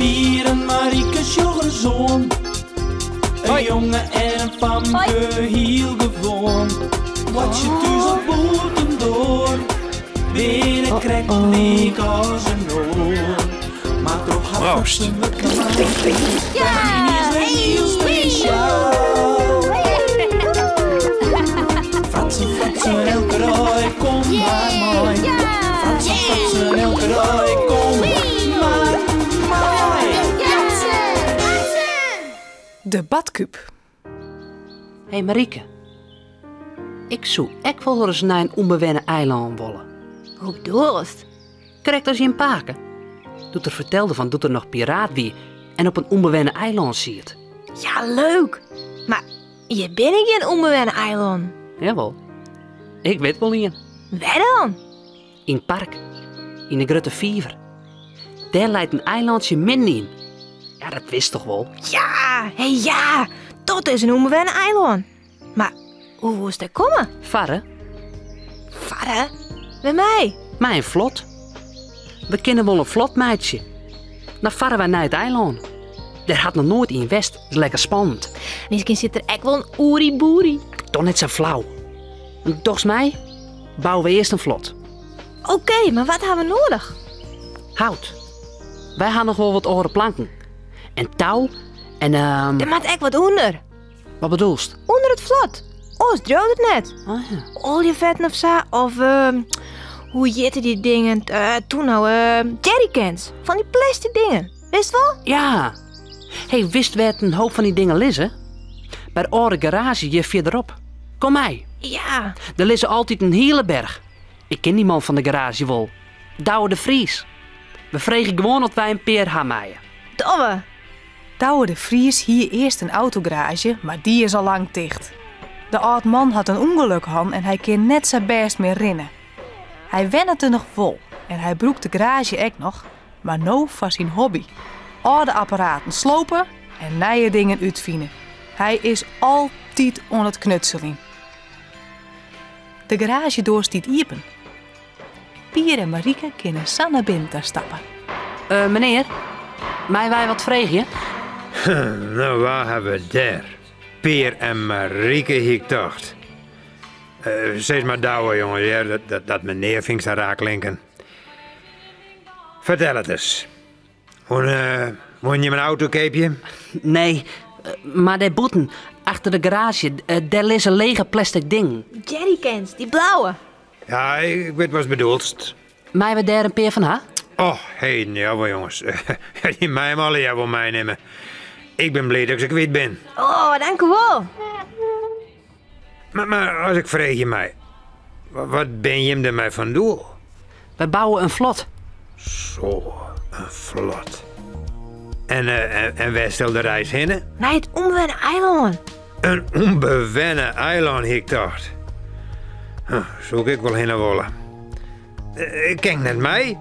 Pier en Marieke joggerzoon. Een jongen en een famke heel gewoon. Wat je thuis op boeten door. Weer een krek week als een oor. Maar toch had ze me klaar. Ja, heel speciaal. Fratsen, elke rij, kom maar mooi. Fratsen, elke rij, kom maar mooi. De badkuip. Hé Marieke, ik zou echt wel eens naar een onbewennen eiland willen. Hoe bedoel je het? Krijgt als je in Paken. Doet er vertelde van doet er nog piraat wie en op een onbewennen eiland ziet. Ja, leuk. Maar je bent geen onbewennen eiland. Jawel, ik weet wel niet. Waar dan? In het park, in de Grote Viever. Daar leidt een eilandje min in. Ja, dat wist toch wel? Ja, ja. Dat is een onbewennen eiland. Maar hoe is dat komen? Varren, Varen? Bij mij? maar een vlot. We kennen wel een vlot meidje. Dan varen wij naar het eiland. Daar had nog nooit in West. Dat is lekker spannend. Misschien zit er echt wel een oeri-boeri. Toch net zo flauw. En volgens mij bouwen we eerst een vlot. Oké, maar wat hebben we nodig? Hout. Wij gaan nog wel wat oren planken. En touw. En Er moet echt wat onder. wat bedoelst? Onder het vlot. Oh, het droogt het net. Oh ja. Olievetten of zo. Of, hoe jitten die dingen? Toen nou, jerrycans. Van die plastic dingen. Wist wel? Ja. Hey, wist we het een hoop van die dingen liggen? Bij de oude garage hier verderop. Kom mij. Ja. Er liggen altijd een hele berg. Ik ken die man van de garage wel. Douwe de Vries. We vregen gewoon dat wij een peer gaan maaien. Domme. Douwe de Vries hier eerst een autogarage, maar die is al lang dicht. De oud man had een ongeluk gehad en hij kon net zijn best meer rennen. Hij wende er nog vol en hij broek de garage ook nog, maar nou was zijn hobby. Oude apparaten slopen en nieuwe dingen uitvinden. Hij is altijd aan het knutselen. De garage door stiet iepen. Pier en Marieke kunnen Sanne binnen stappen. Meneer, mij wij wat vregen? Nou, waar hebben we daar? Pier en Marieke, ik dacht. Steeds maar douwen, jongen. Ja, dat meneer vindt ze raak klinken. Vertel het eens. Hoe je mijn auto keepje? Nee, maar de boeten achter de garage, daar ligt een lege plastic ding. Jerrycans, die blauwe. Ja, ik weet wat je bedoelt. Mij we daar een peer van ha? Oh, heden, jawel jongens. Je mij hem alle ja wel meenemen. Ik ben blij dat ik ze kwijt ben. Oh, dank u wel. Maar als ik vraag je mij, wat ben je hem er mij van doen? Wij bouwen een vlot. Zo, een vlot. En waar stel de reis heen? Naar het onbewennen eiland. Een onbewennen eiland, ik dacht. Zoek ik wel heen willen. Kijk net mij.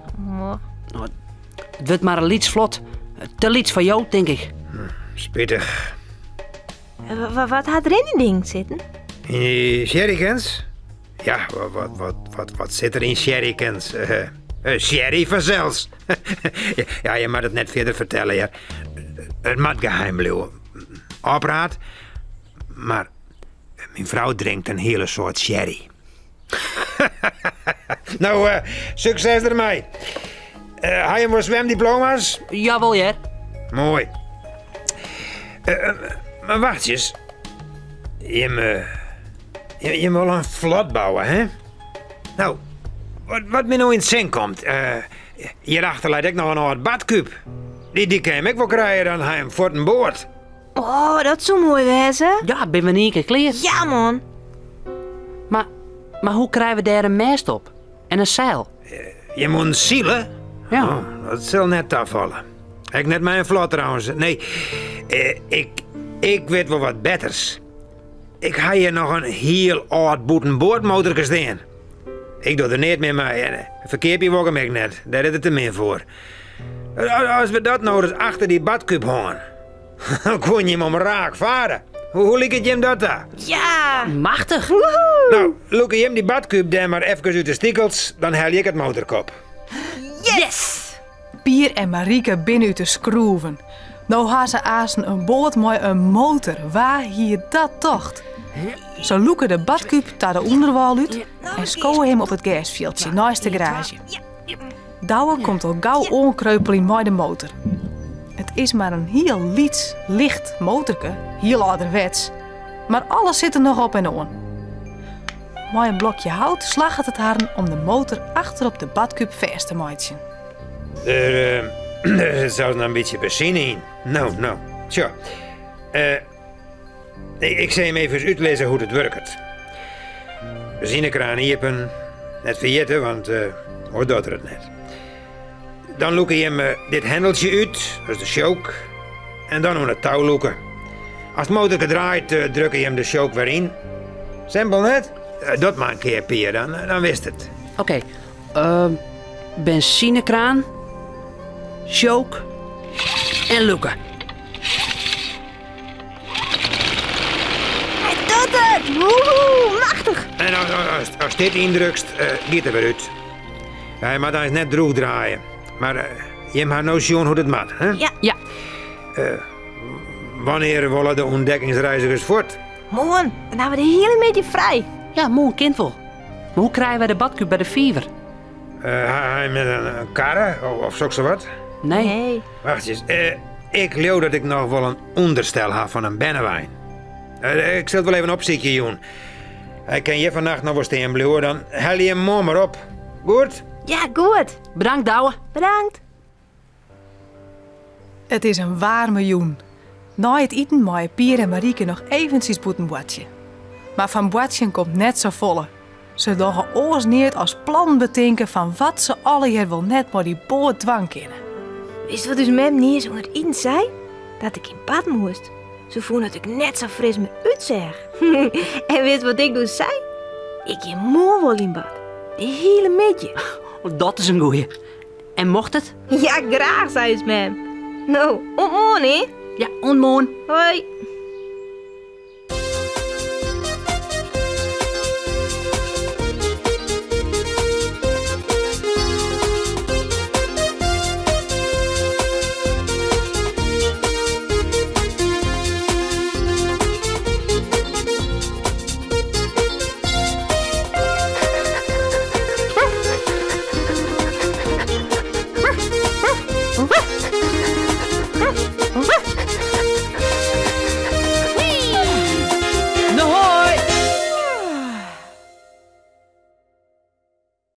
Het wordt maar een lieds vlot. Te lieds van jou, denk ik. Spittig. Wat had er in die ding zitten? In die sherrykens? Ja, wat zit er in sherrykens? Sherry vanzelfs. Ja, je mag het net verder vertellen, ja. Het moet geheim blijven. Opraad. Maar mijn vrouw drinkt een hele soort sherry. Nou, succes ermee. Heb je voor zwemdiploma's? Jawel, ja. Mooi. Maar wacht eens. Je wil een vlot bouwen, hè? Nou, wat me nou in het zin komt. Hierachter leidt ik nog een oud badkuip. Die kan ik wel krijgen dan hem voor een boord. Oh, dat is zo mooi wezen. Ja, ben we niet gekleed. Ja, man. Maar hoe krijgen we daar een mast op? En een zeil? Je moet een zielen? Ja. Oh, dat zal net afvallen. Ik net mijn vlot trouwens. Nee, ik weet wel wat betters. Ik ga hier nog een heel oud boetenboordmotor staan. Ik doe er niet meer mee. Verkeerpje wou ik net. Daar is het te min voor. Als we dat nou eens achter die badkuip hangen, dan kon je hem raak varen. Hoe liep het je hem dat daar? Ja. Machtig. Nou, look je hem die badkuip daar maar even uit de stikkels, dan haal ik het motorkop. Yes. Pier en Marieke binnen uit de schroeven. Nou haar ze aasen een boot met een motor. Waar hier dat tocht? Ze loeken de badkuip naar de onderwal uit en scoren hem op het gasveldje naast de garage. Douwe komt al gauw onkreupelen met de motor. Het is maar een heel licht motorke, heel ouderwets. Maar alles zit er nog op en on. Met een blokje hout slaagt het haar om de motor achter op de badkuip vast te maken. Er zit zelfs nog een beetje benzine in. Nou. Zo. Ik zal hem even uitlezen hoe het werkt. Benzinekraan iepen. Net vergeten, want hoe doet er het net. Dan loek je hem dit hendeltje uit, dus de choke. En dan om het touw loeken. Als het motor draait, druk je hem de choke weer in. Simpel net? Dat maar een keer, Pier, dan wist het. Oké. Benzinekraan. Choke. En lukken. Hij doet het! Woehoe, machtig! En als dit indrukst, giet er weer uit. Hij moet dan eens net droog draaien. Maar je hebt nou zien hoe het moet, hè? Ja. Wanneer willen de ontdekkingsreizigers voort? Morgen, dan hebben we de hele middag vrij. Ja, mooi kind wel. Maar hoe krijgen wij de badkuip bij de fever? Hij met een karre of zo wat? Nee. Wacht eens. Ik geloof dat ik nog wel een onderstel heb van een bennewijn. Ik zal het wel even opzieken, Joen. Hij kan je vannacht nog wel steen blijven, dan hel je hem morgen maar op. Goed? Ja, goed. Bedankt, Douwe. Bedankt. Het is een warme joen. Na het eten maaien Pier en Marieke nog eventjes boet een boadje. Maar van boadje komt net zo volle. Ze dagen oors neer als plan bedenken van wat ze alle hier wel net maar die boot dwang kennen. Wist wat dus mem niet eens onder eten zei? Dat ik in bad moest. Ze voelde dat ik net zo fris me uitzeg. En wist wat ik dus zei? Ik ging morgen wel in bad. De hele middag. Dat is een goeie. En mocht het? Ja, graag, zei ze mem. Nou, ontmoen, hè? Ja, onmoon. Hoi.